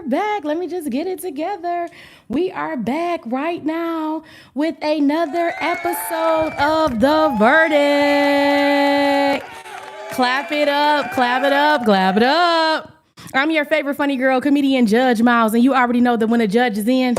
back. Let me just get it together. We are back right now with another episode of The Verdict. Clap it up, clap it up, clap it up. I'm your favorite funny girl, comedian Judge Miles, and you already know that when a judge is in,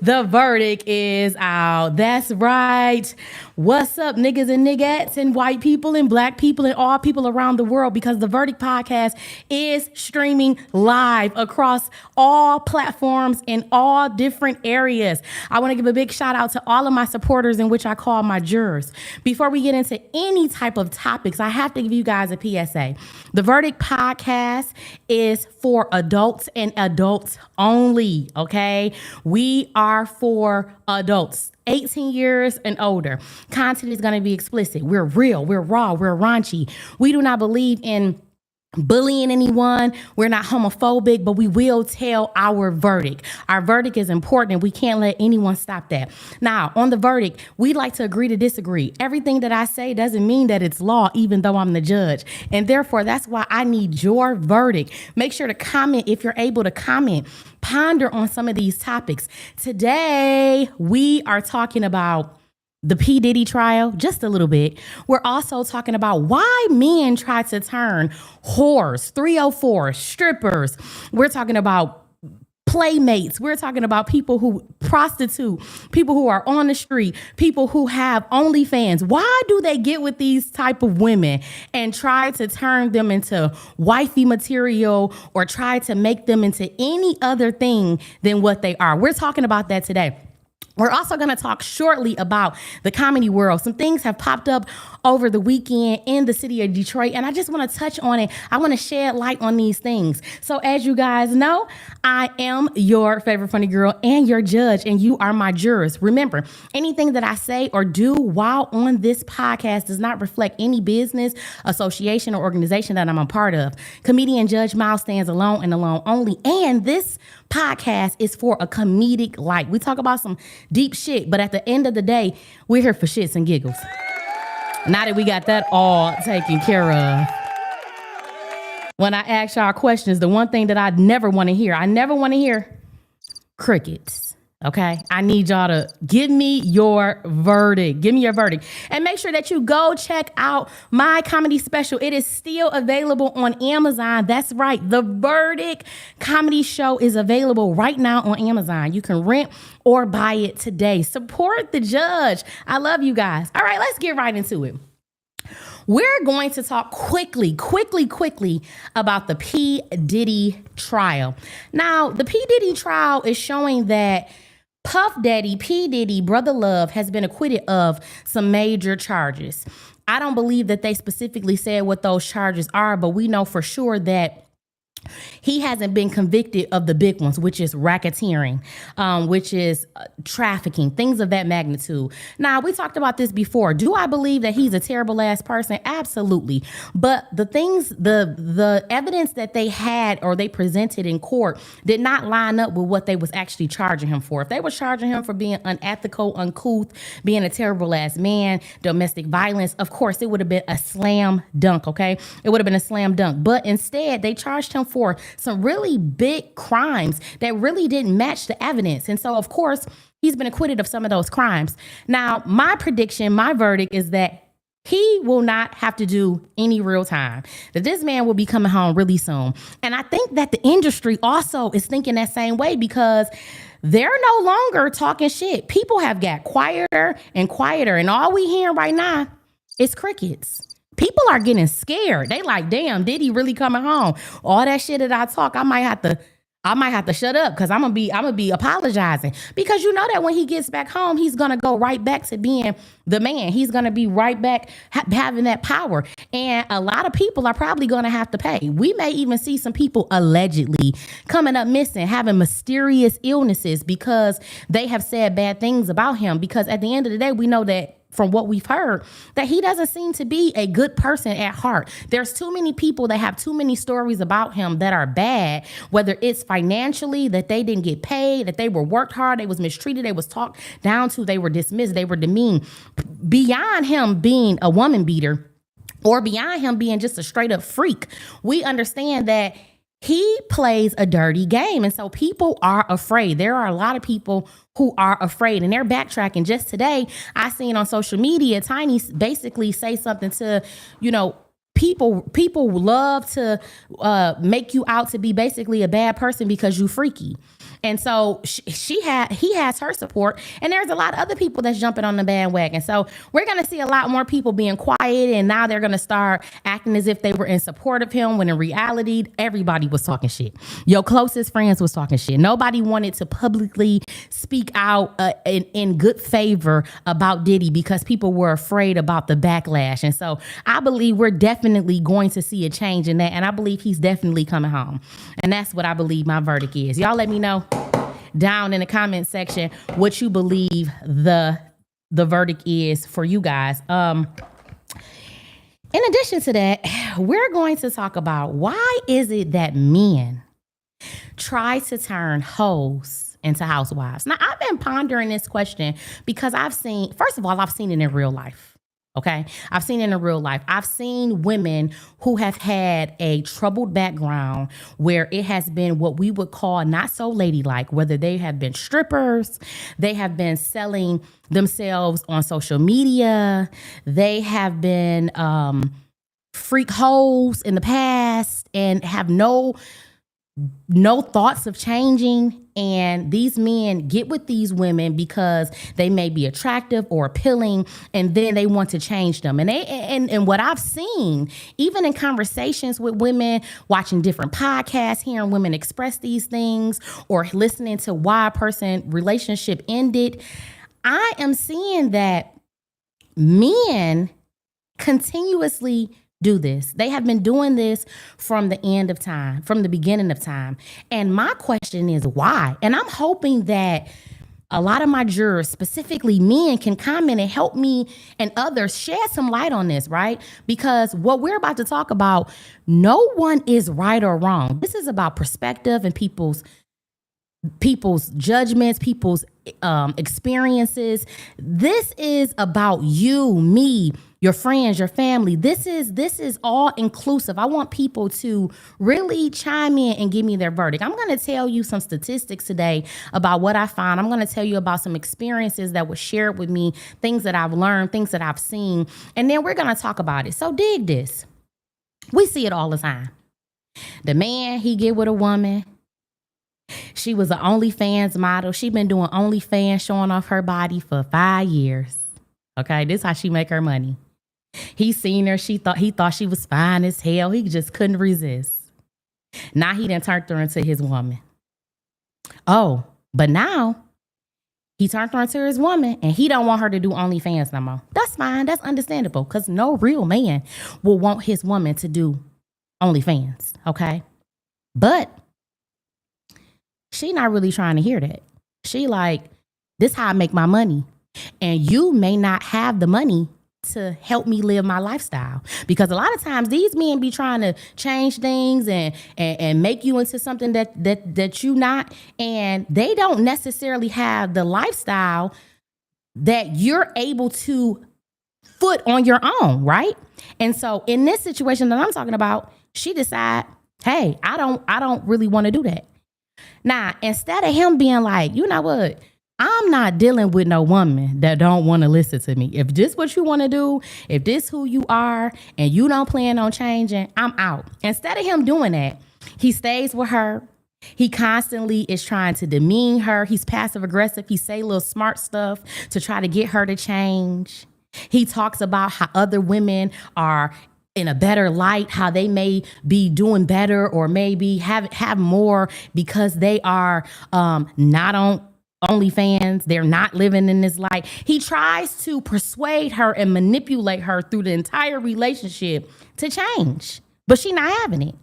the verdict is out. That's right. What's up, niggas and niggettes and white people and black people and all people around the world, because the Verdict Podcast is streaming live across all platforms in all different areas. I want to give a big shout out to all of my supporters, in which I call my jurors. Before we get into any type of topics, I have to give you guys a PSA. The Verdict Podcast is for adults and adults only, okay? We are for adults, 18 years and older. Content is going to be explicit. We're real, we're raw, we're raunchy. We do not believe in bullying anyone. We're not homophobic, but we will tell our verdict. Our verdict is important, and we can't let anyone stop that. Now, on the verdict, we like to agree to disagree. Everything that I say doesn't mean that it's law, even though I'm the judge. And therefore, that's why I need your verdict. Make sure to comment if you're able to comment. Ponder on some of these topics. Today, we are talking about the P. Diddy trial, just a little bit. We're also talking about why men try to turn whores, 304, strippers. We're talking about playmates. We're talking about people who prostitute, people who are on the street, people who have OnlyFans. Why do they get with these type of women and try to turn them into wifey material or try to make them into any other thing than what they are? We're talking about that today. We're also going to talk shortly about the comedy world. Some things have popped up over the weekend in the city of Detroit, and I just want to touch on it. I want to shed light on these things. So as you guys know, I am your favorite funny girl and your judge, and you are my jurors. Remember, anything that I say or do while on this podcast does not reflect any business, association, or organization that I'm a part of. Comedian Judge Miles stands alone and alone only, and this podcast is for a comedic light. We talk about some deep shit, but at the end of the day, we're here for shits and giggles. Now that we got that all taken care of, when I ask y'all questions, the one thing that I never want to hear, crickets. Okay, I need y'all to give me your verdict. Give me your verdict. And make sure that you go check out my comedy special. It is still available on Amazon. That's right. The Verdict comedy show is available right now on Amazon. You can rent or buy it today. Support the judge. I love you guys. All right, let's get right into it. We're going to talk quickly about the P. Diddy trial. Now, the P. Diddy trial is showing that Puff Daddy, P. Diddy, Brother Love, has been acquitted of some major charges. I don't believe that they specifically said what those charges are, but we know for sure that he hasn't been convicted of the big ones, which is racketeering, which is trafficking, things of that magnitude. Now, we talked about this before. Do I believe that he's a terrible ass person? Absolutely. But the things, the evidence that they had or they presented in court did not line up with what they was actually charging him for. If they were charging him for being unethical, uncouth, being a terrible ass man, domestic violence, of course, it would have been a slam dunk, okay? It would have been a slam dunk. But instead, they charged him for some really big crimes that really didn't match the evidence. And so, of course, he's been acquitted of some of those crimes. Now, my prediction, my verdict is that he will not have to do any real time, that this man will be coming home really soon. And I think that the industry also is thinking that same way, because they're no longer talking shit. People have got quieter and quieter, and all we hearing right now is crickets. People are getting scared. They like, damn, did he really coming home? All that shit that I talk, I might have to shut up, because I'm gonna be apologizing, because you know that when he gets back home, he's gonna go right back to being the man. He's gonna be right back having that power, and a lot of people are probably gonna have to pay. We may even see some people allegedly coming up missing, having mysterious illnesses because they have said bad things about him. Because at the end of the day, we know that from what we've heard, that he doesn't seem to be a good person at heart. There's too many people that have too many stories about him that are bad, whether it's financially, that they didn't get paid, that they were worked hard, they was mistreated, they was talked down to, they were dismissed, they were demeaned. Beyond him being a woman beater, or beyond him being just a straight up freak, we understand that he plays a dirty game. And so people are afraid. There are a lot of people who are afraid, and they're backtracking. Just today, I seen on social media, Tiny basically say something to, people love to make you out to be basically a bad person because you freaky. And so he has her support, and there's a lot of other people that's jumping on the bandwagon. So we're going to see a lot more people being quiet, and now they're going to start acting as if they were in support of him, when in reality, everybody was talking shit. Your closest friends was talking shit. Nobody wanted to publicly speak out in good favor about Diddy because people were afraid about the backlash. And so I believe we're definitely going to see a change in that, and I believe he's definitely coming home. And that's what I believe my verdict is. Y'all let me know down in the comment section what you believe the verdict is for you guys. In addition to that, we're going to talk about why is it that men try to turn hoes into housewives. Now, I've been pondering this question because first of all, I've seen it in real life. Okay. I've seen it in real life. I've seen women who have had a troubled background where it has been what we would call not so ladylike, whether they have been strippers, they have been selling themselves on social media, they have been freak hoes in the past and have no thoughts of changing. And these men get with these women because they may be attractive or appealing, and then they want to change them. And what I've seen, even in conversations with women, watching different podcasts, hearing women express these things, or listening to why a person relationship ended, I am seeing that men continuously do this. They have been doing this from the end of time, from the beginning of time. And my question is why? And I'm hoping that a lot of my jurors, specifically men, can comment and help me and others shed some light on this, right? Because what we're about to talk about, no one is right or wrong. This is about perspective and people's judgments, people's experiences. This is about you, me, your friends, your family. This is all inclusive. I want people to really chime in and give me their verdict. I'm going to tell you some statistics today about what I found. I'm going to tell you about some experiences that were shared with me, things that I've learned, things that I've seen, and then we're going to talk about it. So dig this. We see it all the time. The man, he get with a woman. She was an OnlyFans model. She been doing OnlyFans, showing off her body for 5 years. Okay, this is how she make her money. He seen her. He thought she was fine as hell. He just couldn't resist. Now he done turned her into his woman. Oh, but now he turned her into his woman, and he don't want her to do OnlyFans no more. That's fine. That's understandable, because no real man will want his woman to do OnlyFans. Okay, but she not really trying to hear that. She like, this how I make my money. And you may not have the money to help me live my lifestyle. Because a lot of times these men be trying to change things and make you into something that you not. And they don't necessarily have the lifestyle that you're able to foot on your own, right? And so in this situation that I'm talking about, she decide, hey, I don't really want to do that. Now, instead of him being like, you know what, I'm not dealing with no woman that don't want to listen to me. If this what you want to do, if this who you are, and you don't plan on changing, I'm out. Instead of him doing that, he stays with her. He constantly is trying to demean her. He's passive aggressive. He say little smart stuff to try to get her to change. He talks about how other women are in a better light, how they may be doing better or maybe have more because they are not on OnlyFans. They're not living in this light. He tries to persuade her and manipulate her through the entire relationship to change, but she not having it.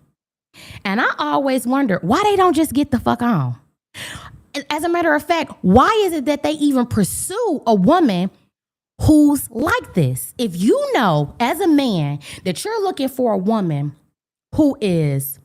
And I always wonder why they don't just get the fuck on. As a matter of fact, why is it that they even pursue a woman who's like this? If you know as a man that you're looking for a woman who is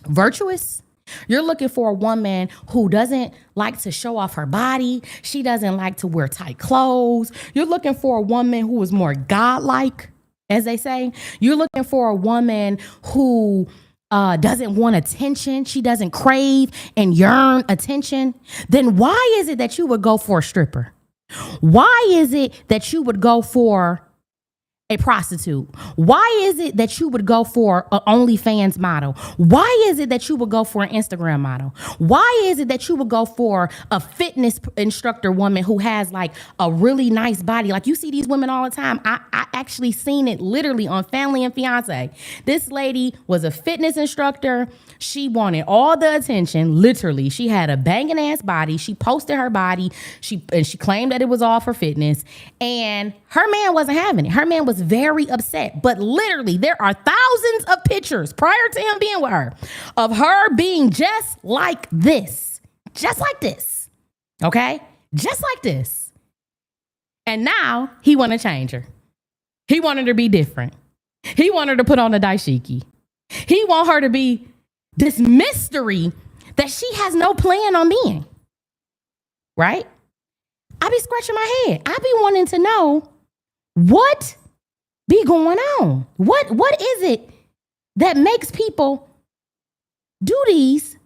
virtuous, you're looking for a woman who doesn't like to show off her body, she doesn't like to wear tight clothes, you're looking for a woman who is more godlike, as they say, you're looking for a woman who doesn't want attention, she doesn't crave and yearn attention, then why is it that you would go for a stripper? Why is it that you would go for a prostitute? Why is it that you would go for an OnlyFans model? Why is it that you would go for an Instagram model? Why is it that you would go for a fitness instructor woman who has like a really nice body? Like you see these women all the time. I actually seen it literally on Family and Fiance. This lady was a fitness instructor. She wanted all the attention. Literally, she had a banging ass body. She posted her body. She claimed that it was all for fitness. And her man wasn't having it. Her man was very upset. But literally, there are thousands of pictures prior to him being with her of her being just like this. Just like this. Okay? Just like this. And now he want to change her. He wanted her to be different. He wanted her to put on a dashiki. He want her to be this mystery that she has no plan on being. Right? I be scratching my head. I be wanting to know what be going on. What is it that makes people do these?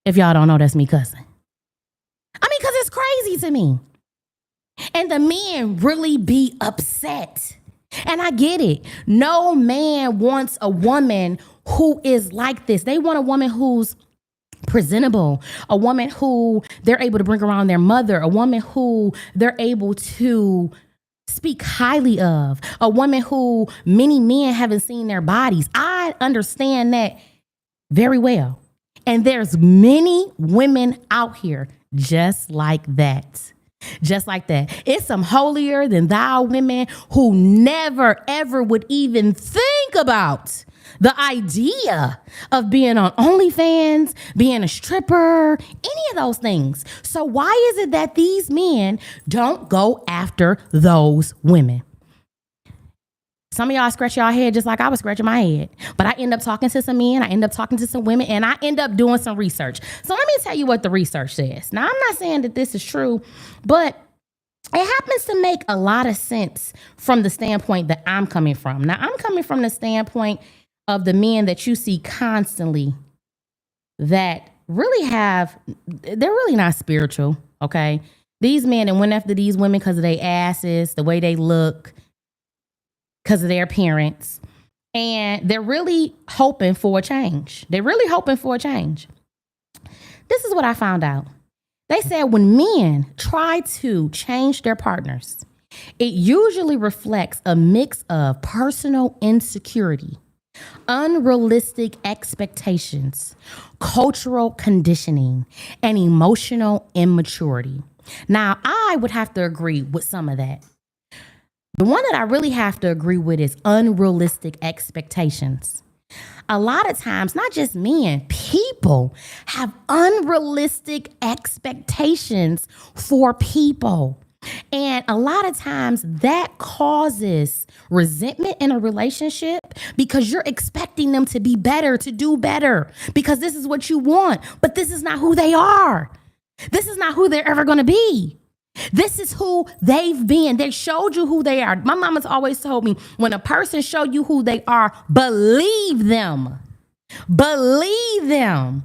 If y'all don't know, that's me cussing. I mean, because it's crazy to me. And the men really be upset. And I get it. No man wants a woman who is like this. They want a woman who's presentable, a woman who they're able to bring around their mother, a woman who they're able to speak highly of, a woman who many men haven't seen their bodies. I understand that very well. And there's many women out here just like that. Just like that. It's some holier than thou women who never, ever would even think about the idea of being on OnlyFans, being a stripper, any of those things. So why is it that these men don't go after those women? Some of y'all scratch y'all head just like I was scratching my head. But I end up talking to some men, I end up talking to some women, and I end up doing some research. So let me tell you what the research says. Now, I'm not saying that this is true, but it happens to make a lot of sense from the standpoint that I'm coming from. Now, I'm coming from the standpoint of the men that you see constantly that really they're really not spiritual, okay? These men that went after these women because of their asses, the way they look, because of their appearance. And they're really hoping for a change. They're really hoping for a change. This is what I found out. They said when men try to change their partners, it usually reflects a mix of personal insecurity, unrealistic expectations, cultural conditioning, and emotional immaturity. Now, I would have to agree with some of that. The one that I really have to agree with is unrealistic expectations. A lot of times, not just men, people have unrealistic expectations for people. And a lot of times that causes resentment in a relationship because you're expecting them to be better, to do better, because this is what you want. But this is not who they are. This is not who they're ever going to be. This is who they've been. They showed you who they are. My mama's always told me, when a person show you who they are, believe them. Believe them.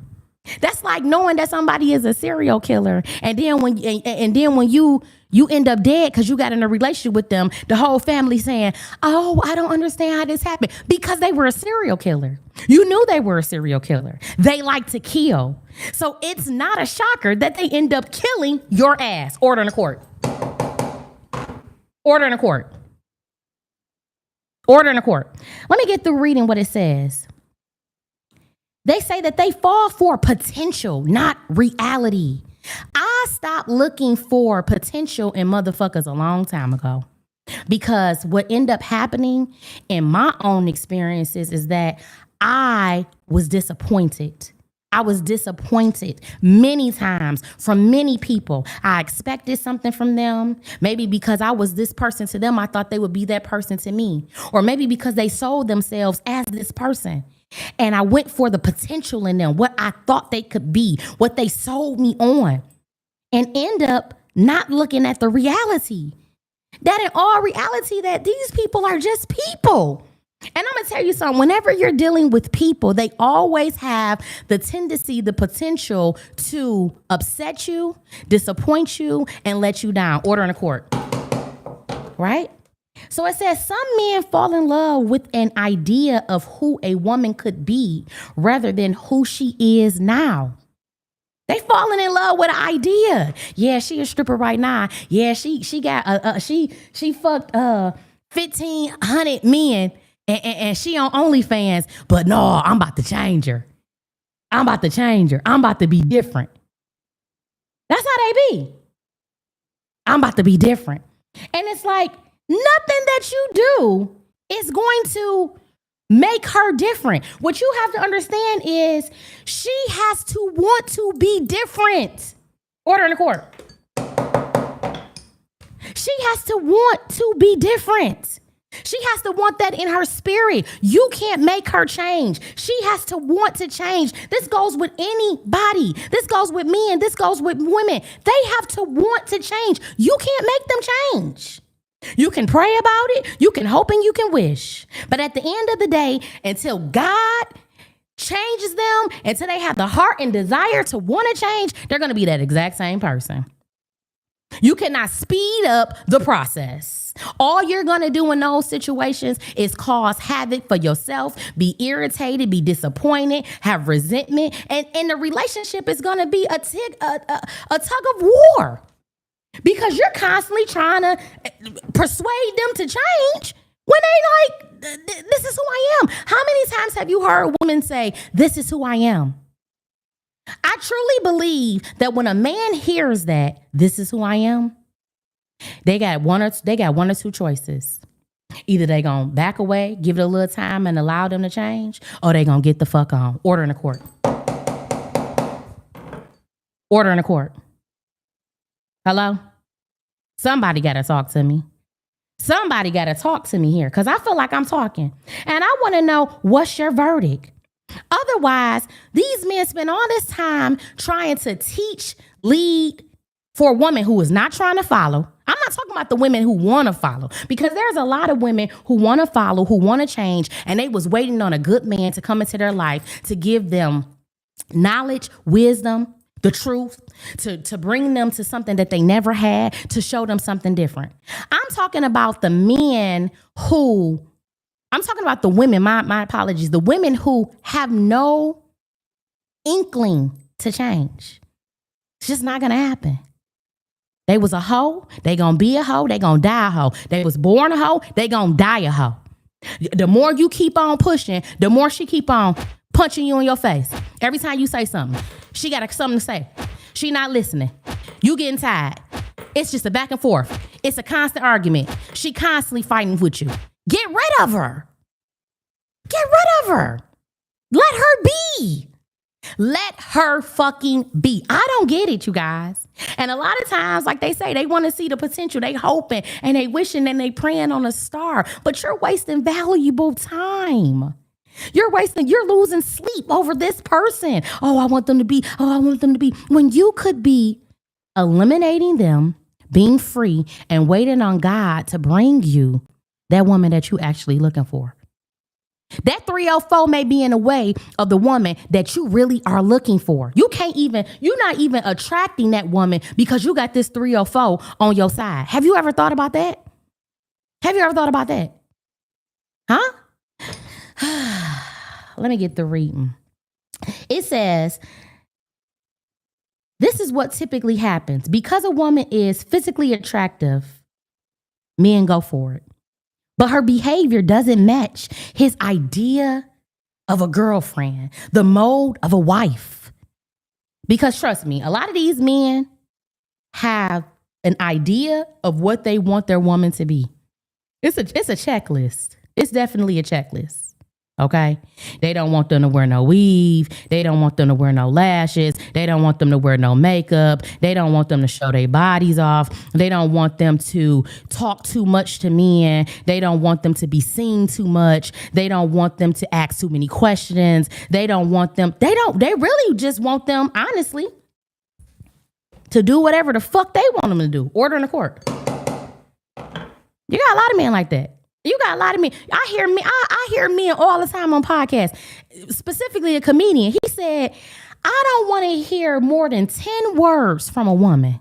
That's like knowing that somebody is a serial killer, and then when you end up dead because you got in a relationship with them, the whole family saying, "Oh, I don't understand how this happened," because they were a serial killer. You knew they were a serial killer. They like to kill. So it's not a shocker that they end up killing your ass. Order in the court. Order in the court. Order in the court. Let me get through reading what it says. They say that they fall for potential, not reality. I stopped looking for potential in motherfuckers a long time ago, because what ended up happening in my own experiences is that I was disappointed. I was disappointed many times from many people. I expected something from them. Maybe because I was this person to them, I thought they would be that person to me. Or maybe because they sold themselves as this person. And I went for the potential in them, what I thought they could be, what they sold me on, and end up not looking at the reality. that in all reality that these people are just people. And I'm going to tell you something. Whenever you're dealing with people, they always have the tendency, the potential to upset you, disappoint you, and let you down. Order in the court. Right? So it says some men fall in love with an idea of who a woman could be rather than who she is now. They falling in love with an idea. Yeah, she a stripper right now. Yeah, she got she fucked 1,500 men and she on OnlyFans. But no, I'm about to change her. I'm about to be different. That's how they be. I'm about to be different. And it's like nothing that you do is going to make her different. What you have to understand is she has to want to be different. Order in the court. She has to want to be different. She has to want that in her spirit. You can't make her change. She has to want to change. This goes with anybody. This goes with men. This goes with women. They have to want to change. You can't make them change. You can pray about it. You can hope and you can wish. But at the end of the day, until God changes them, until they have the heart and desire to want to change, they're going to be that exact same person. You cannot speed up the process. All you're going to do in those situations is cause havoc for yourself, be irritated, be disappointed, have resentment, and the relationship is going to be a tug of war. Because you're constantly trying to persuade them to change when they like, this is who I am. How many times have you heard women say, this is who I am? I truly believe that when a man hears that, this is who I am, they got one or two choices. Either they gonna back away, give it a little time and allow them to change, or they gonna get the fuck on. Order in the court. Order in the court. Hello? Somebody got to talk to me. Somebody got to talk to me here because I feel like I'm talking. And I want to know, what's your verdict? Otherwise, these men spend all this time trying to teach, lead for a woman who is not trying to follow. I'm not talking about the women who want to follow, because there's a lot of women who want to follow, who want to change, and they was waiting on a good man to come into their life to give them knowledge, wisdom, the truth, to bring them to something that they never had, to show them something different. I'm talking about the men who, I'm talking about the women, my apologies, the women who have no inkling to change. It's just not going to happen. They was a hoe, they gonna be a hoe, they gonna die a hoe. They was born a hoe, they gonna die a hoe. The more you keep on pushing, the more she keep on punching you in your face. Every time you say something, she got something to say. She not listening. You getting tired. It's just a back and forth. It's a constant argument. She constantly fighting with you. Get rid of her. Get rid of her. Let her be. Let her fucking be. I don't get it, you guys. And a lot of times, like they say, they want to see the potential. They hoping and they wishing and they praying on a star. But you're wasting valuable time. You're losing sleep over this person. Oh, I want them to be. When you could be eliminating them, being free, and waiting on God to bring you that woman that you actually looking for. That 304 may be in the way of the woman that you really are looking for. You're not even attracting that woman because you got this 304 on your side. Have you ever thought about that? Huh? Let me get the reading. It says, this is what typically happens. Because a woman is physically attractive, men go for it. But her behavior doesn't match his idea of a girlfriend, the mold of a wife. Because trust me, a lot of these men have an idea of what they want their woman to be. It's a checklist. It's definitely a checklist. Okay. They don't want them to wear no weave. They don't want them to wear no lashes. They don't want them to wear no makeup. They don't want them to show their bodies off. They don't want them to talk too much to men. They don't want them to be seen too much. They don't want them to ask too many questions. They really just want them, honestly, to do whatever the fuck they want them to do. Order in the court. You got a lot of men like that. You got a lot of men. I hear men all the time on podcasts, specifically a comedian. He said, I don't want to hear more than 10 words from a woman.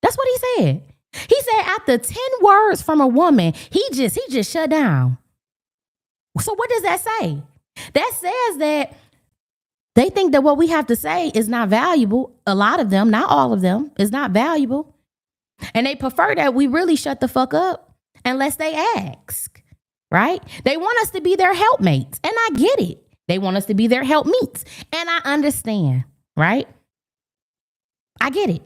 That's what he said. He said after 10 words from a woman, he just shut down. So what does that say? That says that they think that what we have to say is not valuable. A lot of them, not all of them, is not valuable. And they prefer that we really shut the fuck up unless they ask, right? They want us to be their helpmates. And I get it. They want us to be their helpmeets. And I understand, right? I get it.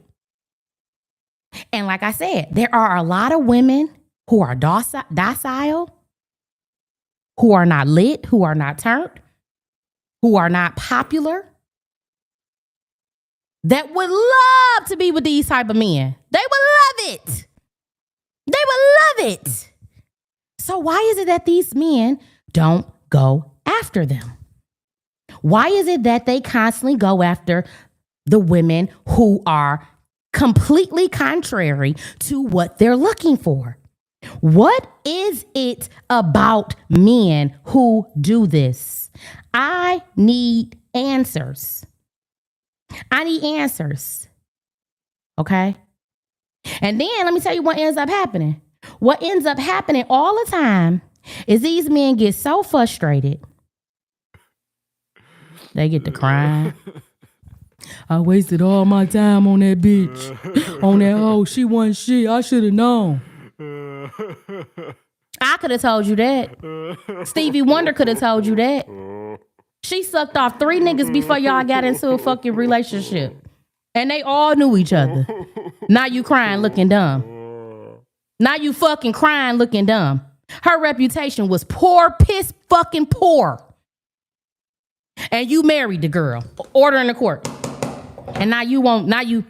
And like I said, there are a lot of women who are docile, who are not lit, who are not turned, who are not popular, that would love to be with these type of men. They would love it. They would love it. So why is it that these men don't go after them? Why is it that they constantly go after the women who are completely contrary to what they're looking for? What is it about men who do this? I need answers. I need answers. Okay? And then let me tell you what ends up happening. What ends up happening all the time is these men get so frustrated. They get to crying. I wasted all my time on that bitch. On that hoe. She wasn't shit. I should have known. I could have told you that. Stevie Wonder could have told you that. She sucked off 3 niggas before y'all got into a fucking relationship. And they all knew each other. Now you crying looking dumb. Now you fucking crying looking dumb. Her reputation was poor, piss fucking poor. And you married the girl. Order in the court. And now you won't, now you.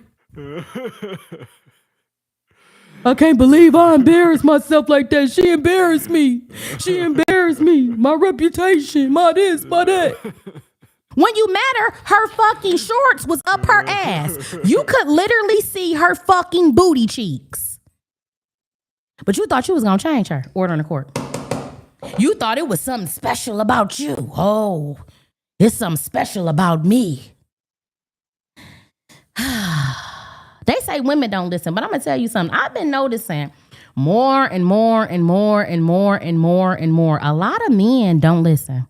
I can't believe I embarrassed myself like that. She embarrassed me. She embarrassed me. My reputation, my this, my that. When you met her fucking shorts was up her ass. You could literally see her fucking booty cheeks. But you thought you was gonna change her. Order in the court. You thought it was something special about you. Oh, it's something special about me. They say women don't listen, but I'm gonna tell you something. I've been noticing more and more and more and more and more and more. A lot of men don't listen.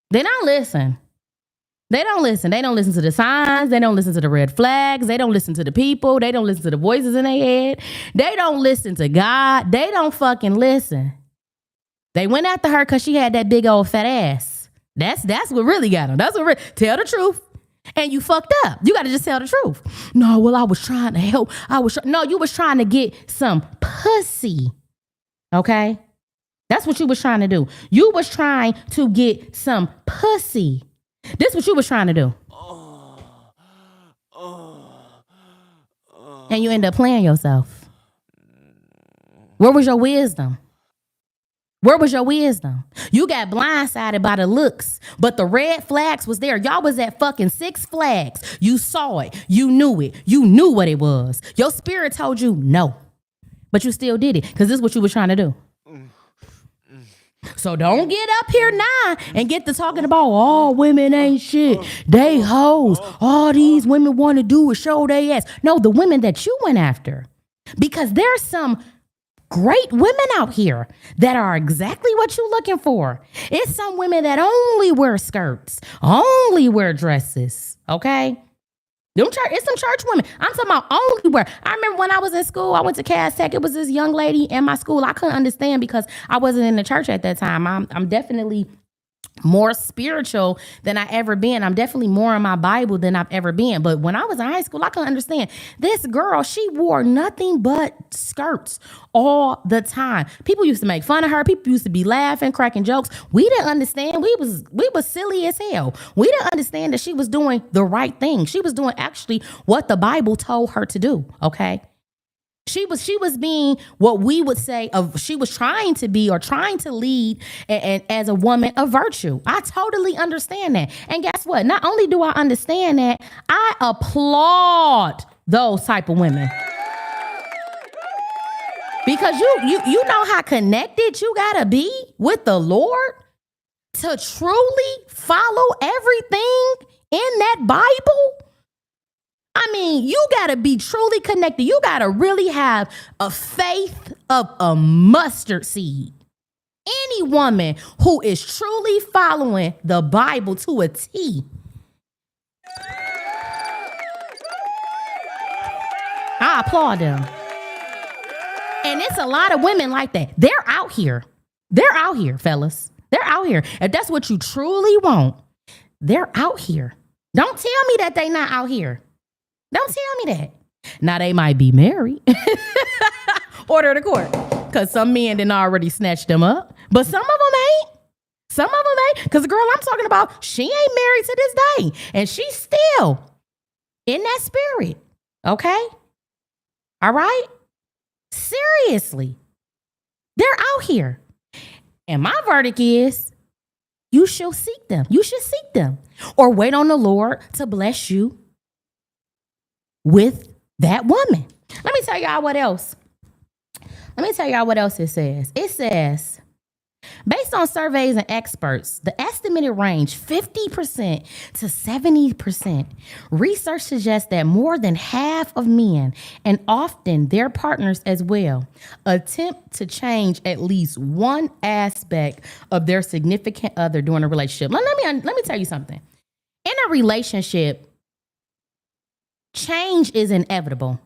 They don't listen. They don't listen. They don't listen to the signs. They don't listen to the red flags. They don't listen to the people. They don't listen to the voices in their head. They don't listen to God. They don't fucking listen. They went after her because she had that big old fat ass. That's what really got them. That's what tell the truth. And you fucked up. You got to just tell the truth. No, well, I was trying to help. No, you was trying to get some pussy. Okay? That's what you was trying to do. You was trying to get some pussy. This is what you was trying to do. And you end up playing yourself. Where was your wisdom? Where was your wisdom? You got blindsided by the looks, but the red flags was there. Y'all was at fucking 6 Flags. You saw it. You knew it. You knew what it was. Your spirit told you no, but you still did it because this is what you was trying to do. So don't get up here now and get to talking about all women ain't shit. They hoes. All these women want to do is show their ass. No, the women that you went after. Because there's some great women out here that are exactly what you're looking for. It's some women that only wear skirts, only wear dresses, okay? It's some church women. I'm talking about only wear. I remember when I was in school, I went to Cass Tech. It was this young lady in my school. I couldn't understand because I wasn't in the church at that time. I'm definitely more spiritual than I ever been. I'm definitely more in my Bible than I've ever been. But when I was in high school, I couldn't understand. This girl, she wore nothing but skirts all the time. People used to make fun of her. People used to be laughing, cracking jokes. We didn't understand. We was silly as hell. We didn't understand that she was doing the right thing. She was doing actually what the Bible told her to do. Okay. She was being what we would say she was trying to be or trying to lead and as a woman of virtue. I totally understand that. And guess what? Not only do I understand that, I applaud those type of women. Because you know how connected you gotta be with the Lord to truly follow everything in that Bible. I mean, you gotta be truly connected. You gotta really have a faith of a mustard seed. Any woman who is truly following the Bible to a T, I applaud them. And it's a lot of women like that. They're out here. They're out here, fellas. They're out here. If that's what you truly want, they're out here. Don't tell me that they not out here. Don't tell me that. Now, they might be married. Order of the court. Because some men didn't already snatch them up. But some of them ain't. Some of them ain't. Because the girl I'm talking about, she ain't married to this day. And she's still in that spirit. Okay? All right? Seriously. They're out here. And my verdict is, you shall seek them. You should seek them. Or wait on the Lord to bless you with that woman. Let me tell y'all what else. It says. It says, based on surveys and experts, the estimated range 50% to 70%. Research suggests that more than half of men, and often their partners as well, attempt to change at least one aspect of their significant other during a relationship. Let me tell you something. In a relationship, change is inevitable.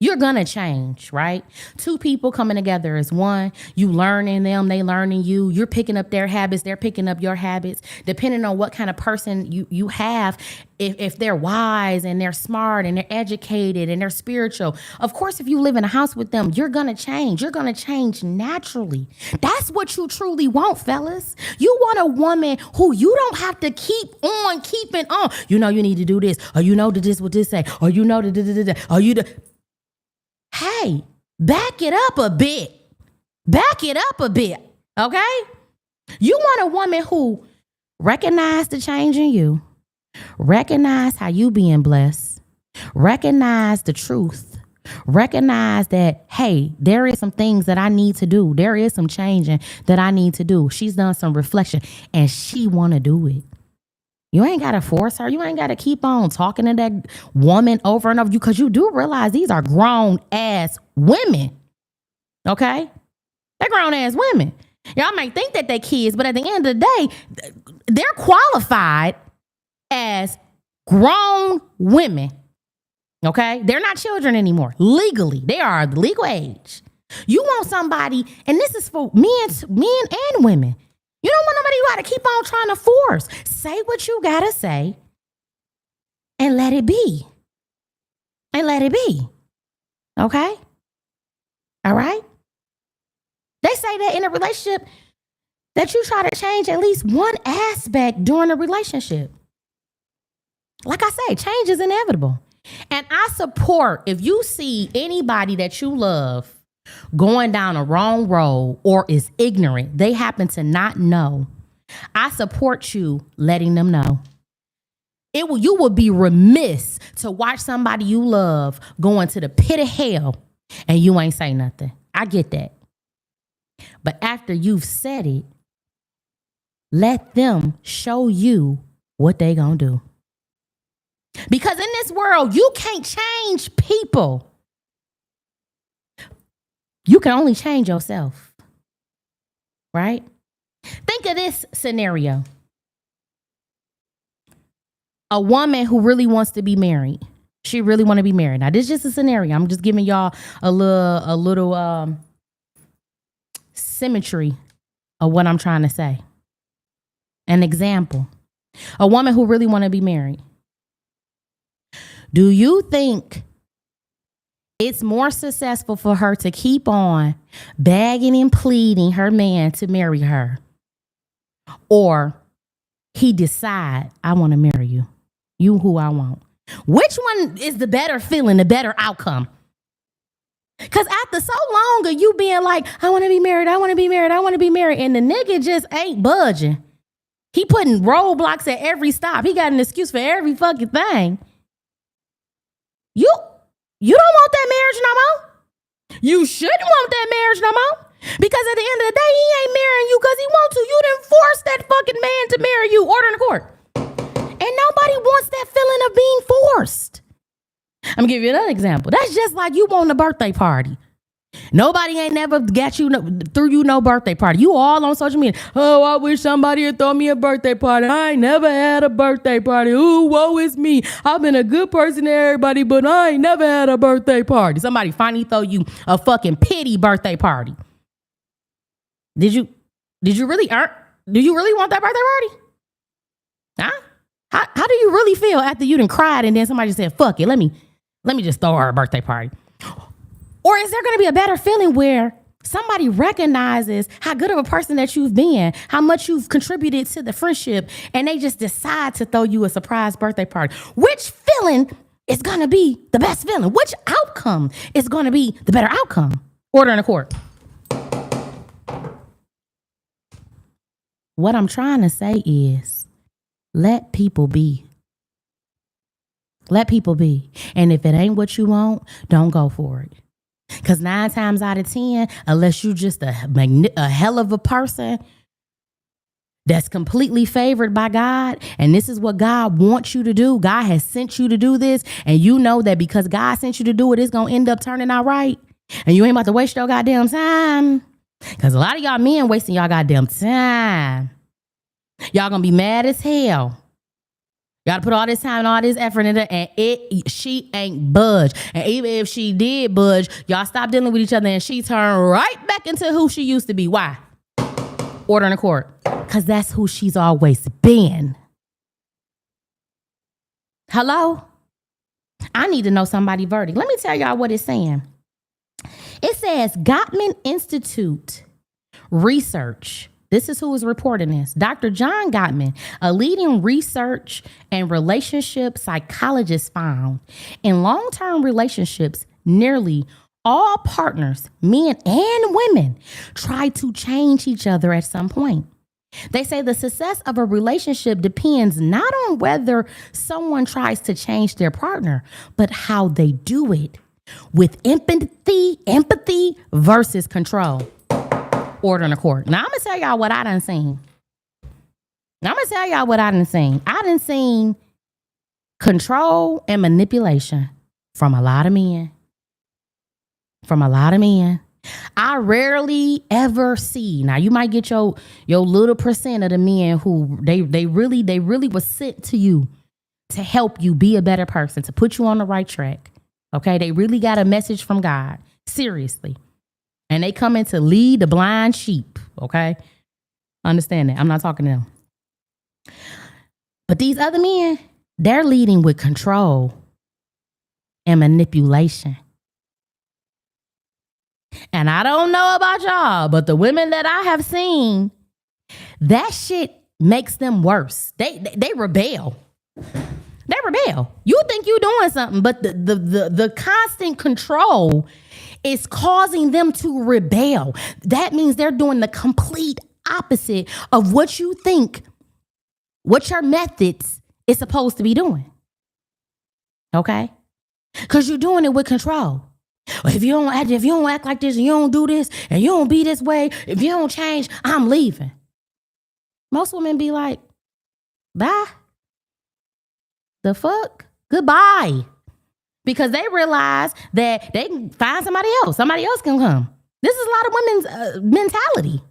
You're gonna change, right? Two people coming together as one. You learning them, they learning you. You're picking up their habits, they're picking up your habits. Depending on what kind of person you have, if they're wise and they're smart and they're educated and they're spiritual, of course, if you live in a house with them, you're gonna change. You're gonna change naturally. That's what you truly want, fellas. You want a woman who you don't have to keep on keeping on. You know you need to do this, or you know that this what this say, or you know that or you. Hey, back it up a bit. Back it up a bit, okay? You want a woman who recognize the change in you, recognize how you being blessed, recognize the truth, recognize that, hey, there is some things that I need to do. There is some changing that I need to do. She's done some reflection, and she want to do it. You ain't got to force her. You ain't got to keep on talking to that woman over and over, because you do realize these are grown-ass women, okay? They're grown-ass women. Y'all might think that they're kids, but at the end of the day, they're qualified as grown women, okay? They're not children anymore. Legally, they are the legal age. You want somebody, and this is for men and women. You don't want nobody you got to keep on trying to force. Say what you got to say and let it be. And let it be. Okay? All right? They say that in a relationship that you try to change at least one aspect during a relationship. Like I say, change is inevitable. And I support, if you see anybody that you love going down a wrong road or is ignorant, they happen to not know, I support you letting them know. You will be remiss to watch somebody you love go into the pit of hell and you ain't say nothing. I get that. But after you've said it, let them show you what they gonna do. Because in this world, you can't change people. You can only change yourself, right? Think of this scenario. A woman who really wants to be married. She really want to be married. Now, this is just a scenario. I'm just giving y'all a little symmetry of what I'm trying to say. An example. A woman who really want to be married. Do you think it's more successful for her to keep on begging and pleading her man to marry her, or he decide, I want to marry you, you who I want? Which one is the better feeling, the better outcome? Because after so long of you being like, I want to be married, I want to be married, I want to be married, and the nigga just ain't budging. He putting roadblocks at every stop. He got an excuse for every fucking thing. You don't want that marriage no more? You shouldn't want that marriage no more. Because at the end of the day, he ain't marrying you because he wants to. You didn't force that fucking man to marry you. Order in the court. And nobody wants that feeling of being forced. I'm going to give you another example. That's just like you want a birthday party. Nobody ain't never got you threw you no birthday party. You all on social media. Oh, I wish somebody had thrown me a birthday party. I ain't never had a birthday party. Ooh, woe is me. I've been a good person to everybody, but I ain't never had a birthday party. Somebody finally throw you a fucking pity birthday party. Did you really do you really want that birthday party? Huh? How do you really feel after you done cried and then somebody just said, fuck it, let me just throw her a birthday party? Or is there going to be a better feeling where somebody recognizes how good of a person that you've been, how much you've contributed to the friendship, and they just decide to throw you a surprise birthday party? Which feeling is going to be the best feeling? Which outcome is going to be the better outcome? Order in the court. What I'm trying to say is let people be. Let people be. And if it ain't what you want, don't go for it. Because 9 times out of 10, unless you just a hell of a person that's completely favored by God, and this is what God wants you to do, God has sent you to do this, and you know that because God sent you to do it, it's going to end up turning out right, and you ain't about to waste your goddamn time. Because a lot of y'all men wasting y'all goddamn time. Y'all going to be mad as hell. You gotta put all this time and all this effort into it, and she ain't budge. And even if she did budge, y'all stop dealing with each other and she turned right back into who she used to be. Why? Order in the court. Because that's who she's always been. Hello? I need to know somebody's verdict. Let me tell y'all what it's saying. It says Gottman Institute research. This is who is reporting this. Dr. John Gottman, a leading research and relationship psychologist, found in long-term relationships, nearly all partners, men and women, try to change each other at some point. They say the success of a relationship depends not on whether someone tries to change their partner, but how they do it with empathy versus control. Order in the court. Now, I'm going to tell y'all what I done seen. I done seen control and manipulation from a lot of men. I rarely ever see. Now, you might get your little percent of the men who they really was sent to you to help you be a better person, to put you on the right track. Okay? They really got a message from God. Seriously. And they come in to lead the blind sheep, okay? Understand that. I'm not talking to them. But these other men, they're leading with control and manipulation. And I don't know about y'all, but the women that I have seen, that shit makes them worse. They rebel. They rebel. You think you're doing something, but the constant control is causing them to rebel. That means they're doing the complete opposite of what you think, what your methods is supposed to be doing. Okay? Because you're doing it with control. If you don't act like this, and you don't do this, and you don't be this way, if you don't change, I'm leaving. Most women be like, bye. The fuck? Goodbye. Because they realize that they can find somebody else. Somebody else can come. This is a lot of women's mentality.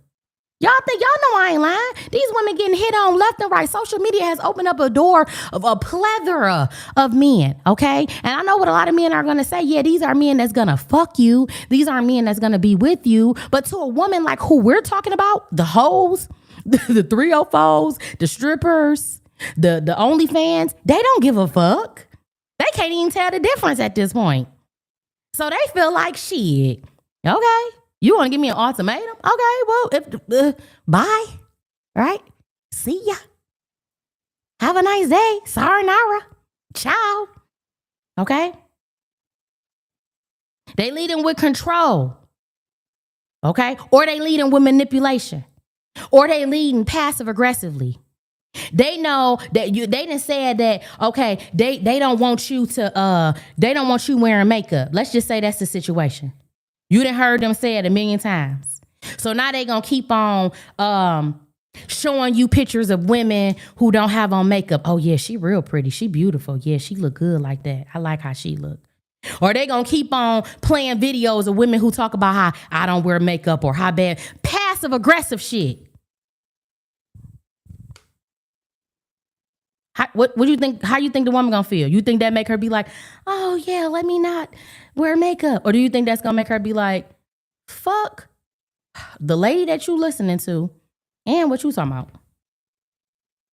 Y'all know I ain't lying. These women getting hit on left and right. Social media has opened up a door of a plethora of men, okay? And I know what a lot of men are going to say. Yeah, these are men that's going to fuck you. These are men that's going to be with you. But to a woman like who we're talking about, the hoes, the 304s, the strippers, the OnlyFans, they don't give a fuck. They can't even tell the difference at this point. So they feel like shit. Okay, you want to give me an ultimatum? Okay, well, bye. Right? See ya. Have a nice day. Sayonara. Ciao. Okay? They leading with control. Okay? Or they leading with manipulation. Or they leading passive aggressively. They know that they done said that, okay, they don't want you to, they don't want you wearing makeup. Let's just say that's the situation. You done heard them say it a million times. So now they gonna keep on showing you pictures of women who don't have on makeup. Oh yeah, she real pretty. She beautiful. Yeah, she look good like that. I like how she look. Or they gonna keep on playing videos of women who talk about how I don't wear makeup or how bad. Passive aggressive shit. What do you think? How you think the woman gonna feel? You think that make her be like, oh yeah, let me not wear makeup? Or do you think that's gonna make her be like, fuck the lady that you listening to and what you talking about?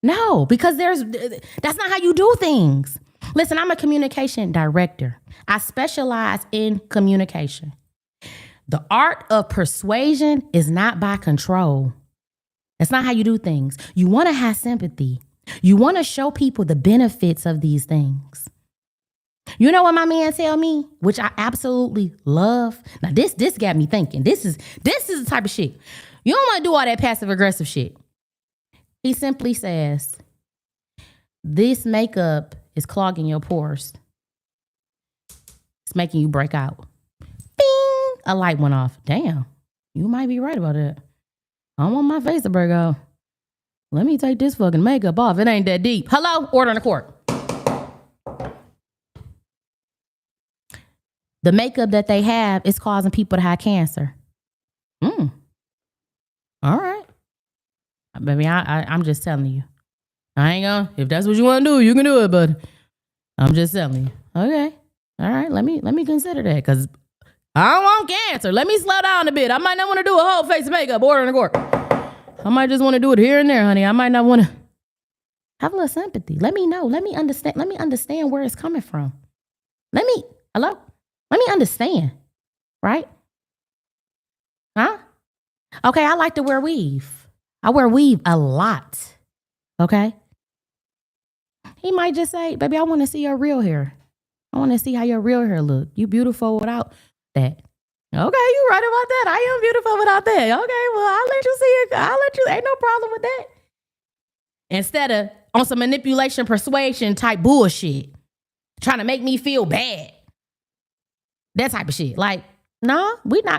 No, because that's not how you do things. Listen, I'm a communication director. I specialize in communication. The art of persuasion is not by control. That's not how you do things. You want to have sympathy. You want to show people the benefits of these things. You know what my man tell me, which I absolutely love. Now this got me thinking. This is the type of shit. You don't want to do all that passive aggressive shit. He simply says, this makeup is clogging your pores. It's making you break out. Bing! A light went off. Damn, you might be right about that. I don't want my face to break out. Let me take this fucking makeup off. It ain't that deep. Hello? Order in the court. The makeup that they have is causing people to have cancer. All right. Baby, I'm just telling you. I ain't gonna, if that's what you want to do, you can do it, but I'm just telling you. Okay. All right. Let me consider that, because I don't want cancer. Let me slow down a bit. I might not want to do a whole face of makeup. Order in the court. I might just want to do it here and there, honey. I might not want to. Have a little sympathy. Let me know. Let me understand where it's coming from. Hello? Let me understand. Right? Huh? Okay, I like to wear weave. I wear weave a lot. Okay? He might just say, baby, I want to see your real hair. I want to see how your real hair look. You beautiful without that. Okay, you right about that. I am beautiful without that. Okay, well, I'll let you see it. Ain't no problem with that. Instead of on some manipulation, persuasion type bullshit, trying to make me feel bad. That type of shit. Like, no,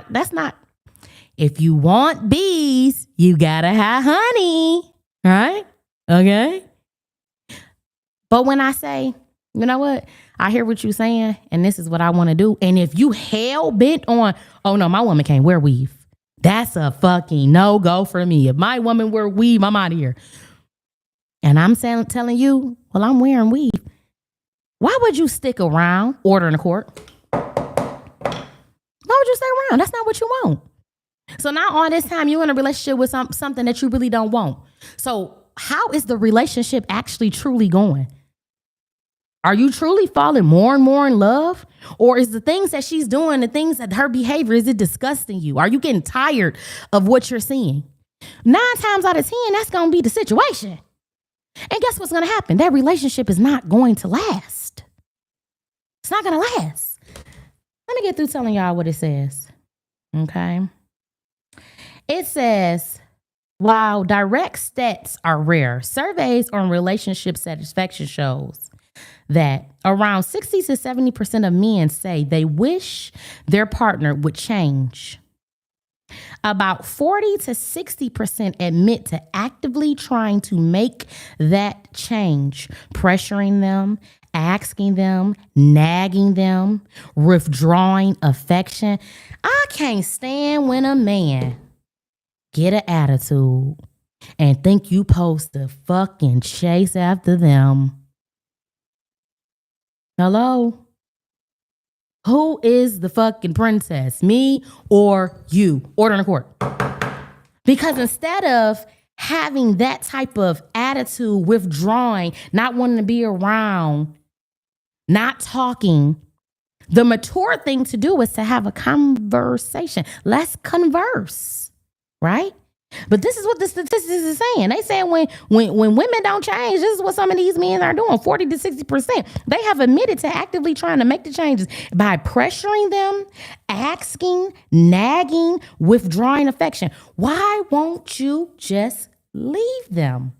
that's not. If you want bees, you gotta have honey. Right? Okay? But when I say, you know what? I hear what you're saying, and this is what I want to do. And if you hell bent on, oh no, my woman can't wear weave. That's a fucking no-go for me. If my woman wear weave, I'm out of here. And I'm telling you, well, I'm wearing weave. Why would you stick around? Order in the court. Why would you stay around? That's not what you want. So now all this time you're in a relationship with something that you really don't want. So how is the relationship actually truly going? Are you truly falling more and more in love? Or is the things that she's doing, the things that her behavior, is it disgusting you? Are you getting tired of what you're seeing? 9 times out of 10, that's going to be the situation. And guess what's going to happen? That relationship is not going to last. It's not going to last. Let me get through telling y'all what it says. Okay. It says, while direct stats are rare, surveys on relationship satisfaction shows that around 60 to 70% of men say they wish their partner would change. About 40 to 60% admit to actively trying to make that change, pressuring them, asking them, nagging them, withdrawing affection. I can't stand when a man get an attitude and think you supposed to fucking chase after them. Hello? Who is the fucking princess? Me or you? Order in the court. Because instead of having that type of attitude, withdrawing, not wanting to be around, not talking, the mature thing to do is to have a conversation. Let's converse, right? But this is what the statistics is saying. They saying when women don't change, this is what some of these men are doing. 40 to 60%. They have admitted to actively trying to make the changes by pressuring them, asking, nagging, withdrawing affection. Why won't you just leave them?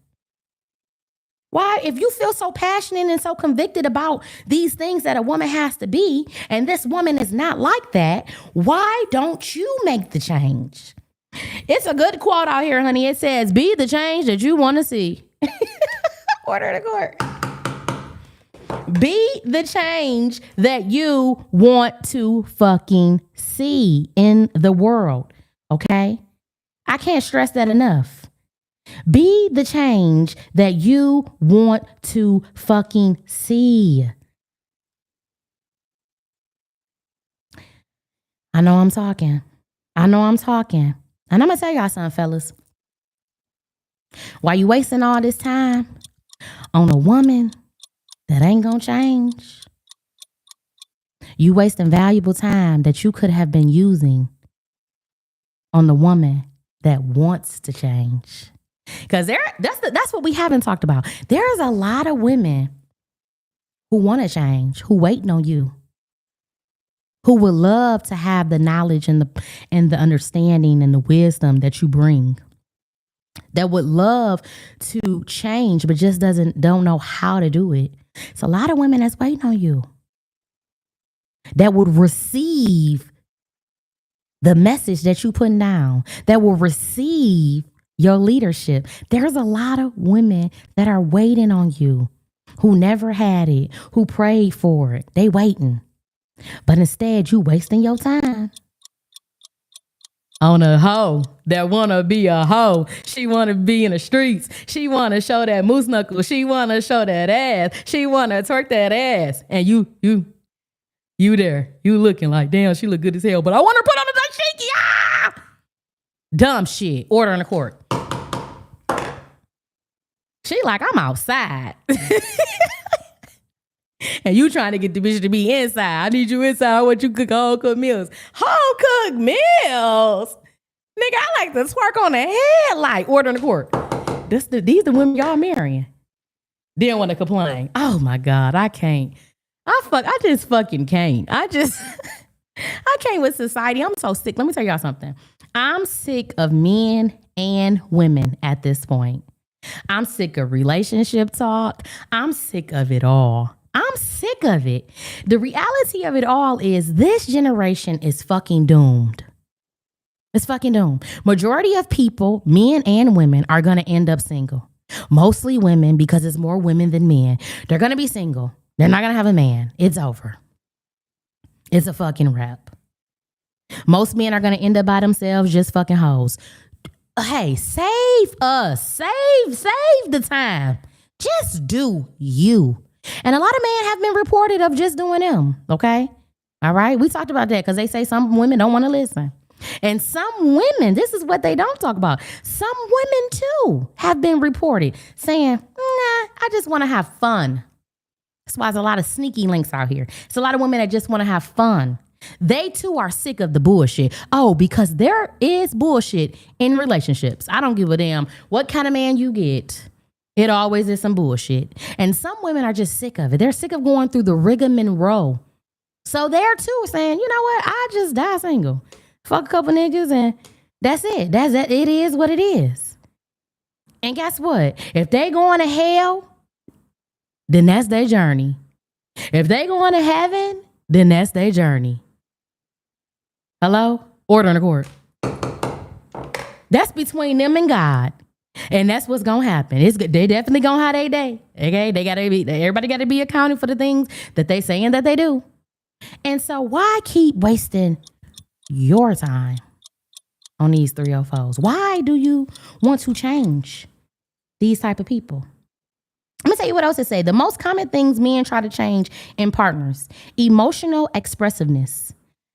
Why, if you feel so passionate and so convicted about these things that a woman has to be, and this woman is not like that, why don't you make the change? It's a good quote out here, honey. It says, be the change that you want to see. Order the court. Be the change that you want to fucking see in the world, okay? I can't stress that enough. Be the change that you want to fucking see. I know I'm talking. And I'm going to tell y'all something, fellas. Why you wasting all this time on a woman that ain't going to change? You wasting valuable time that you could have been using on the woman that wants to change. Because that's what we haven't talked about. There's a lot of women who want to change, who waiting on you, who would love to have the knowledge and the understanding and the wisdom that you bring, that would love to change but just don't know how to do it. It's a lot of women that's waiting on you, that would receive the message that you putting down, that will receive your leadership. There's a lot of women that are waiting on you, who never had it, who prayed for it. They waiting. But instead, you wasting your time on a hoe that want to be a hoe. She want to be in the streets. She want to show that moose knuckle. She want to show that ass. She want to twerk that ass. And you there. You looking like, damn, she look good as hell, but I want her to put on the dashiki. Ah! Dumb shit. Order in the court. She like, I'm outside. And you trying to get the bitch to be inside. I need you inside. I want you to cook home cooked meals. Home cooked meals? Nigga, I like to twerk on the headlight. Order in the court. These the women y'all marrying. Didn't want to complain. Oh my God, I can't. I just fucking can't. I can't with society. I'm so sick. Let me tell y'all something. I'm sick of men and women at this point. I'm sick of relationship talk. I'm sick of it all. I'm sick of it. The reality of it all is this generation is fucking doomed. It's fucking doomed. Majority of people, men and women, are going to end up single. Mostly women, because it's more women than men. They're going to be single. They're not going to have a man. It's over. It's a fucking wrap. Most men are going to end up by themselves, just fucking hoes. Hey, save us. Save the time. Just do you. And a lot of men have been reported of just doing them. Okay? All right? We talked about that because they say some women don't want to listen. And some women, this is what they don't talk about. Some women too have been reported saying, nah, I just want to have fun. That's why there's a lot of sneaky links out here. It's a lot of women that just want to have fun. They too are sick of the bullshit. Oh, because there is bullshit in relationships. I don't give a damn what kind of man you get. It always is some bullshit. And some women are just sick of it. They're sick of going through the rigmarole. So they're too saying, you know what? I just die single. Fuck a couple niggas and that's it. That's it. It is what it is. And guess what? If they going to hell, then that's their journey. If they going to heaven, then that's their journey. Hello? Order in the court. That's between them and God. And that's what's going to happen. They definitely going to have their day. Okay? Everybody got to be accounting for the things that they saying that they do. And so why keep wasting your time on these 304s? Why do you want to change these type of people? I'm going to tell you what else it say. The most common things men try to change in partners: emotional expressiveness.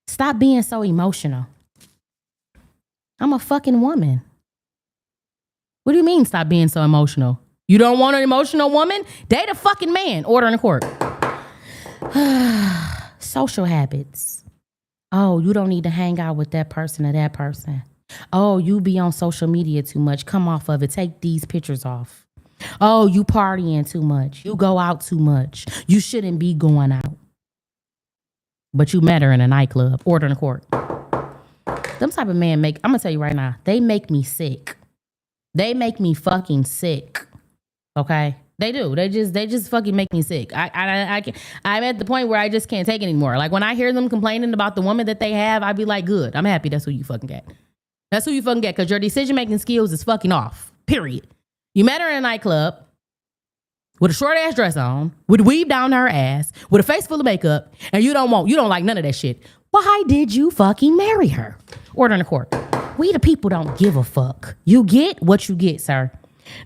Stop being so emotional. I'm a fucking woman. What do you mean stop being so emotional? You don't want an emotional woman? Date a fucking man. Order in the court. Social habits. Oh, you don't need to hang out with that person or that person. Oh, you be on social media too much. Come off of it. Take these pictures off. Oh, you partying too much. You go out too much. You shouldn't be going out. But you met her in a nightclub. Order in the court. Them type of men I'm going to tell you right now, they make me sick. They make me fucking sick. Okay? They do. They just fucking make me sick. I'm at the point where I just can't take it anymore. Like when I hear them complaining about the woman that they have, I'd be like, good. I'm happy that's who you fucking get. That's who you fucking get, because your decision making skills is fucking off. Period. You met her in a nightclub with a short ass dress on, with a weave down her ass, with a face full of makeup, and you don't like none of that shit. Why did you fucking marry her? Order in the court. We the people don't give a fuck. You get what you get, sir.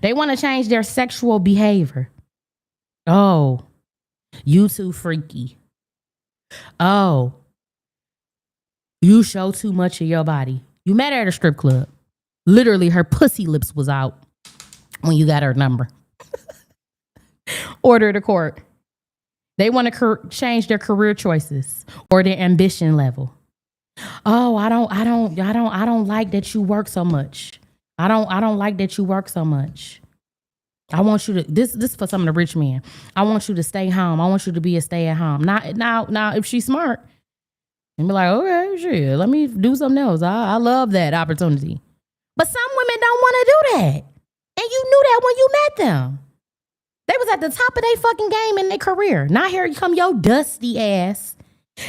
They want to change their sexual behavior. Oh, you too freaky. Oh, you show too much of your body. You met her at a strip club. Literally, her pussy lips was out when you got her number. Order to court. They want to change their career choices or their ambition level. Oh, I don't like that you work so much. I don't like that you work so much. I want you to this for some of the rich men. I want you to stay home. I want you to be a stay at home. Now if she's smart, and be like, okay, shit, let me do something else. I love that opportunity. But some women don't want to do that. And you knew that when you met them. They was at the top of their fucking game in their career. Now here come your dusty ass.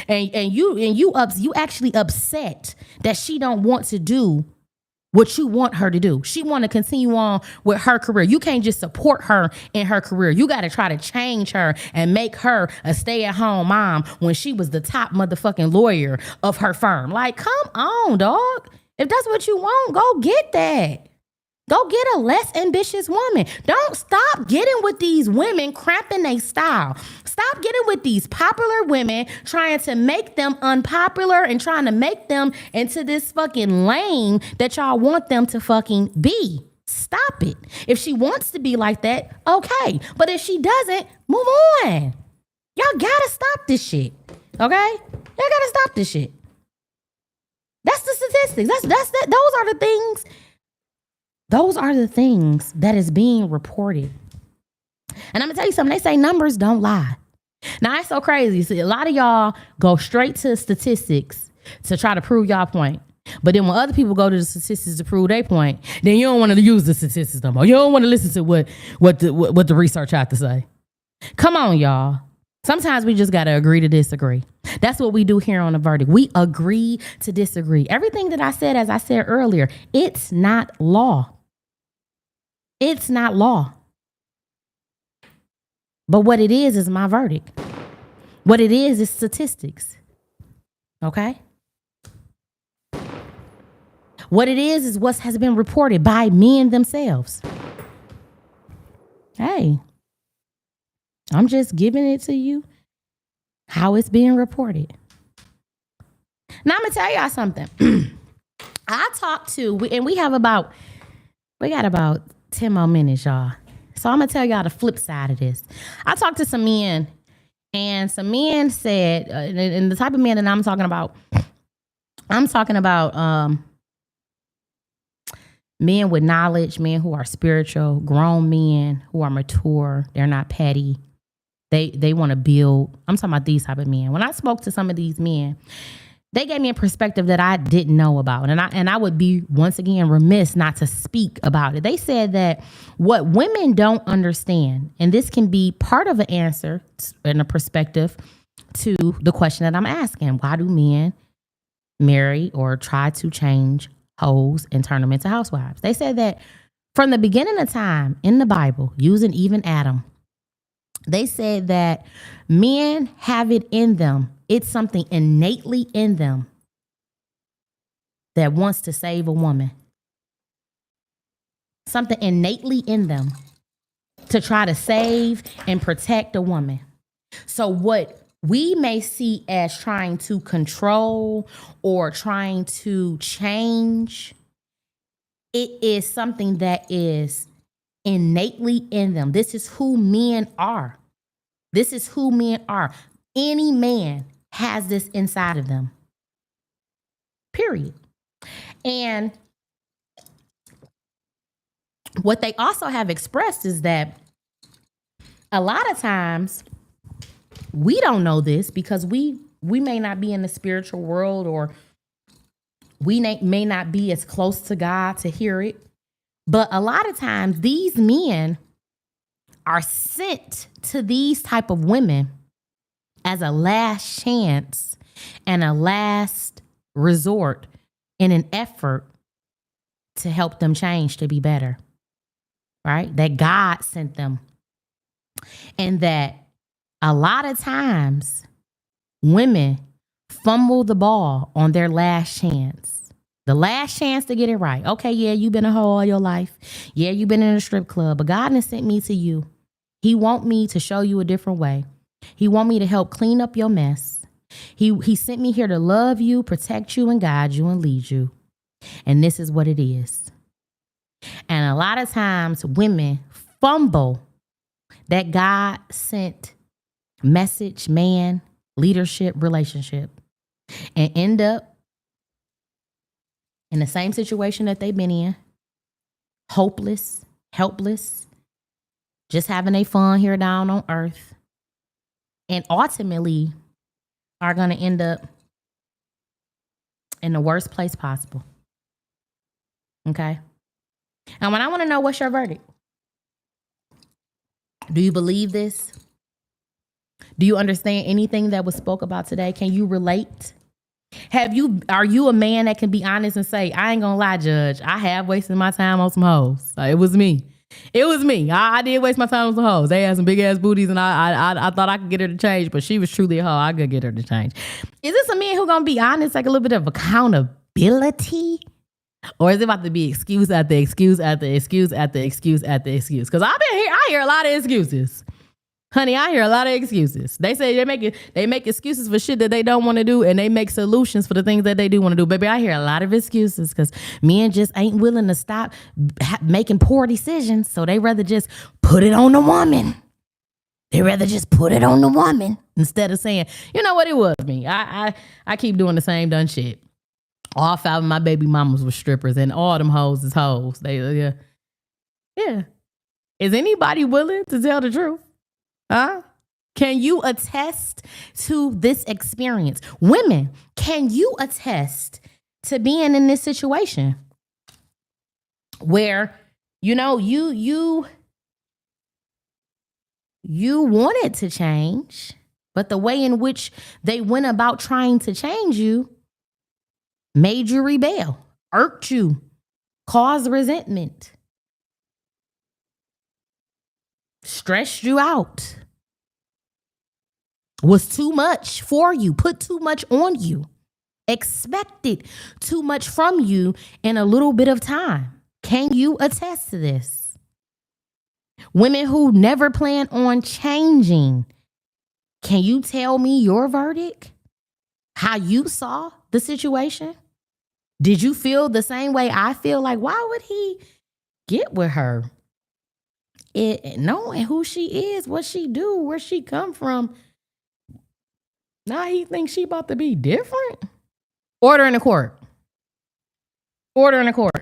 And you actually upset that she don't want to do what you want her to do. She want to continue on with her career. You can't just support her in her career. You got to try to change her and make her a stay-at-home mom when she was the top motherfucking lawyer of her firm. Like, come on, dog. If that's what you want, go get that. Go get a less ambitious woman. Don't stop getting with these women cramping their style. Stop getting with these popular women trying to make them unpopular and trying to make them into this fucking lane that y'all want them to fucking be. Stop it. If she wants to be like that, okay. But if she doesn't, move on. Y'all gotta stop this shit. Okay? Y'all gotta stop this shit. That's the statistics. Those are the things. Those are the things that is being reported. And I'm gonna tell you something, they say numbers don't lie. Now, it's so crazy. See, a lot of y'all go straight to statistics to try to prove y'all point. But then when other people go to the statistics to prove their point, then you don't want to use the statistics no more. You don't want to listen to what the research had to say. Come on, y'all. Sometimes we just gotta agree to disagree. That's what we do here on The Verdict. We agree to disagree. Everything that I said, as I said earlier, it's not law. It's not law. But what it is my verdict. What it is statistics. Okay? What it is what has been reported by men themselves. Hey, I'm just giving it to you how it's being reported. Now, I'm going to tell y'all something. I talked to, and we got about 10 more minutes, y'all. So I'm going to tell y'all the flip side of this. I talked to some men, and some men said, and the type of men that I'm talking about men with knowledge, men who are spiritual, grown men who are mature. They're not petty. They want to build. I'm talking about these type of men. When I spoke to some of these men, they gave me a perspective that I didn't know about. And I would be, once again, remiss not to speak about it. They said that what women don't understand, and this can be part of an answer and a perspective to the question that I'm asking. Why do men marry or try to change hoes and turn them into housewives? They said that from the beginning of time in the Bible, using even Adam, they said that men have it in them. It's something innately in them that wants to save a woman. Something innately in them to try to save and protect a woman. So what we may see as trying to control or trying to change, it is something that is innately in them. This is who men are. This is who men are. Any man has this inside of them. Period. And what they also have expressed is that a lot of times we don't know this because we may not be in the spiritual world, or we may not be as close to God to hear it. But a lot of times these men are sent to these type of women as a last chance and a last resort in an effort to help them change to be better, right? That God sent them. And that a lot of times women fumble the ball on their last chance. The last chance to get it right. Okay, yeah, you've been a hoe all your life. Yeah, you've been in a strip club, but God has sent me to you. He want me to show you a different way. He want me to help clean up your mess. He sent me here to love you, protect you, and guide you and lead you. And this is what it is. And a lot of times women fumble that God sent message, man, leadership, relationship, and end up in the same situation that they've been in, hopeless, helpless, just having a fun here down on earth, and ultimately are going to end up in the worst place possible. Okay? And when I want to know, what's your verdict? Do you believe this? Do you understand anything that was spoke about today? Can you relate? Are you a man that can be honest and say, I ain't gonna lie, Judge, I have wasted my time on some hoes. It was me. I did waste my time on some hoes. They had some big ass booties, and I thought I could get her to change, but she was truly a hoe. I could get her to change. Is this a man who gonna be honest, like a little bit of accountability? Or is it about to be excuse after excuse after excuse after excuse after excuse? Because I hear a lot of excuses. Honey, I hear a lot of excuses. They say they make excuses for shit that they don't want to do, and they make solutions for the things that they do want to do. Baby, I hear a lot of excuses because men just ain't willing to stop making poor decisions. So they rather just put it on the woman. They rather just put it on the woman instead of saying, you know what, it was me. I keep doing the same dumb shit. All 5 of my baby mamas were strippers, and all them hoes is hoes. Yeah. Is anybody willing to tell the truth? Huh? Can you attest to this experience? Women, can you attest to being in this situation where, you wanted to change, but the way in which they went about trying to change you made you rebel, irked you, caused resentment, stressed you out, was too much for you, put too much on you, expected too much from you in a little bit of time? Can you attest to this? Women who never plan on changing, can you tell me your verdict? How you saw the situation? Did you feel the same way I feel? Like, why would he get with her? Knowing who she is, what she do, where she come from. Now he thinks she about to be different. Order in the court. Order in the court.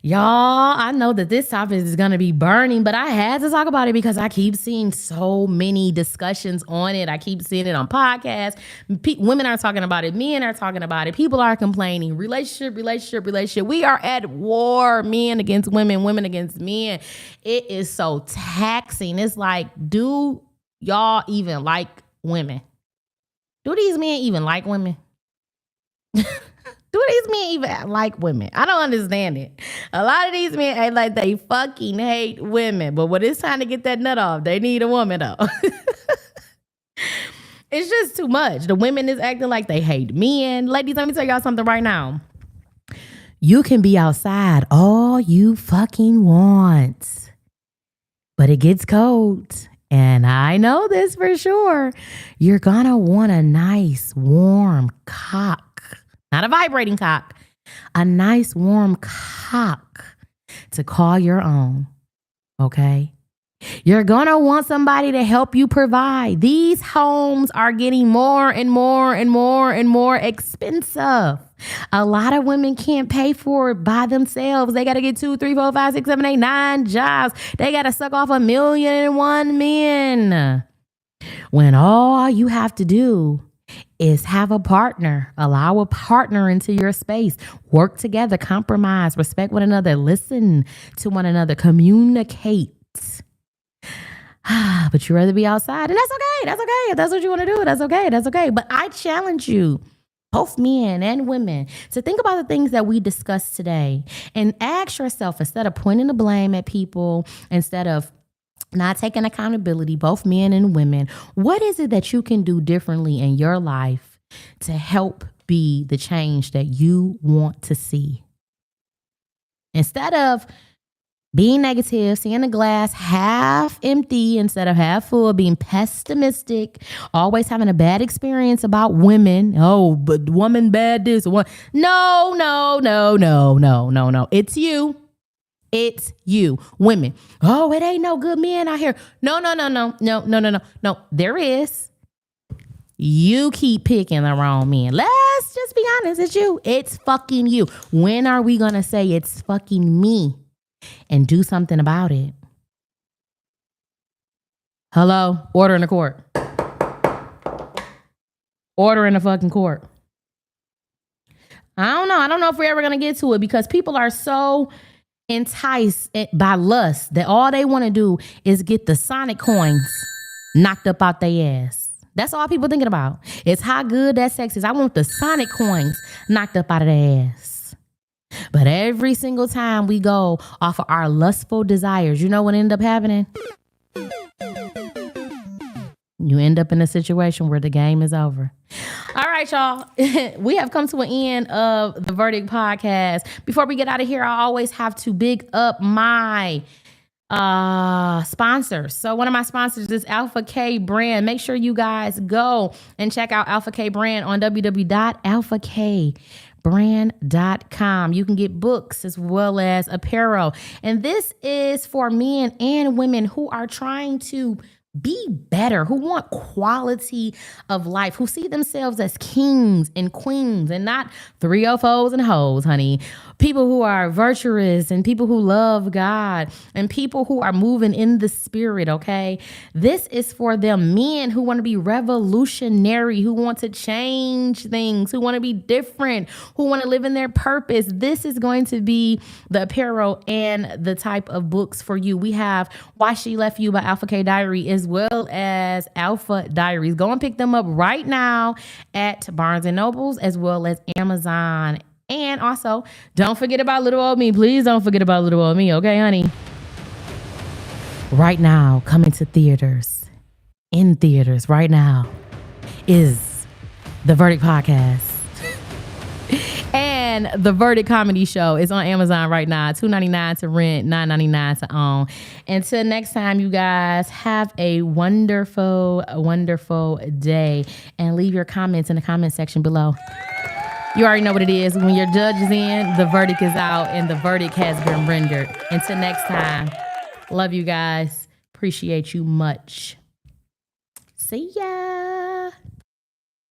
Y'all, I know that this topic is going to be burning, but I had to talk about it because I keep seeing so many discussions on it. I keep seeing it on podcasts. Women are talking about it. Men are talking about it. People are complaining. Relationship. We are at war. Men against women, women against men. It is so taxing. It's like, do y'all even like women? Do these men even like women? Do these men even like women? I don't understand it. A lot of these men act like they fucking hate women, but when it's time to get that nut off, they need a woman though. It's just too much. The women is acting like they hate men. Ladies, let me tell y'all something right now. You can be outside all you fucking want, but it gets cold. And I know this for sure. You're gonna want a nice warm cock. Not a vibrating cock, a nice warm cock to call your own, okay? You're gonna want somebody to help you provide. These homes are getting more and more and more and more expensive. A lot of women can't pay for it by themselves. They gotta get 2, 3, 4, 5, 6, 7, 8, 9 jobs. They gotta suck off 1,000,001 men. When all you have to do is have a partner, allow a partner into your space, work together, compromise, respect one another, listen to one another, communicate. But you'd rather be outside, and that's okay. That's okay. If that's what you want to do, that's okay. That's okay. But I challenge you, both men and women, to think about the things that we discussed today and ask yourself, instead of pointing the blame at people, instead of not taking accountability, both men and women, what is it that you can do differently in your life to help be the change that you want to see? Instead of being negative, seeing the glass half empty instead of half full, being pessimistic, always having a bad experience about women. Oh, but woman bad this or what? No. It's you. It's you. Women. Oh, it ain't no good men out here. No. There is. You keep picking the wrong men. Let's just be honest. It's you. It's fucking you. When are we going to say it's fucking me and do something about it? Hello? Order in the court. Order in the fucking court. I don't know. I don't know if we're ever going to get to it, because people are so enticed by lust that all they want to do is get the Sonic coins knocked up out their ass. That's all people thinking about. It's how good that sex is. I want the Sonic coins knocked up out of their ass. But every single time we go off of our lustful desires, you know what ended up happening? You end up in a situation where the game is over. All right, y'all. We have come to an end of the Verdict podcast. Before we get out of here, I always have to big up my sponsors. So one of my sponsors is Alpha K Brand. Make sure you guys go and check out Alpha K Brand on www.alphakbrand.com. You can get books as well as apparel. And this is for men and women who are trying to be better, who want quality of life, who see themselves as kings and queens and not 304s and hoes, honey. People who are virtuous and people who love God and people who are moving in the spirit, okay? This is for them. Men who want to be revolutionary, who want to change things, who want to be different, who want to live in their purpose. This is going to be the apparel and the type of books for you. We have Why She Left You by Alpha K Diary as well as Alpha Diaries. Go and pick them up right now at Barnes & Nobles as well as Amazon. And also, don't forget about Little Old Me. Please don't forget about Little Old Me, okay, honey? Right now, coming to theaters, in theaters right now, is the Verdict Podcast. And the Verdict Comedy Show is on Amazon right now. $2.99 to rent, $9.99 to own. Until next time, you guys, have a wonderful, wonderful day. And leave your comments in the comment section below. You already know what it is. When your judge is in, the verdict is out, and the verdict has been rendered. Until next time, love you guys. Appreciate you much. See ya.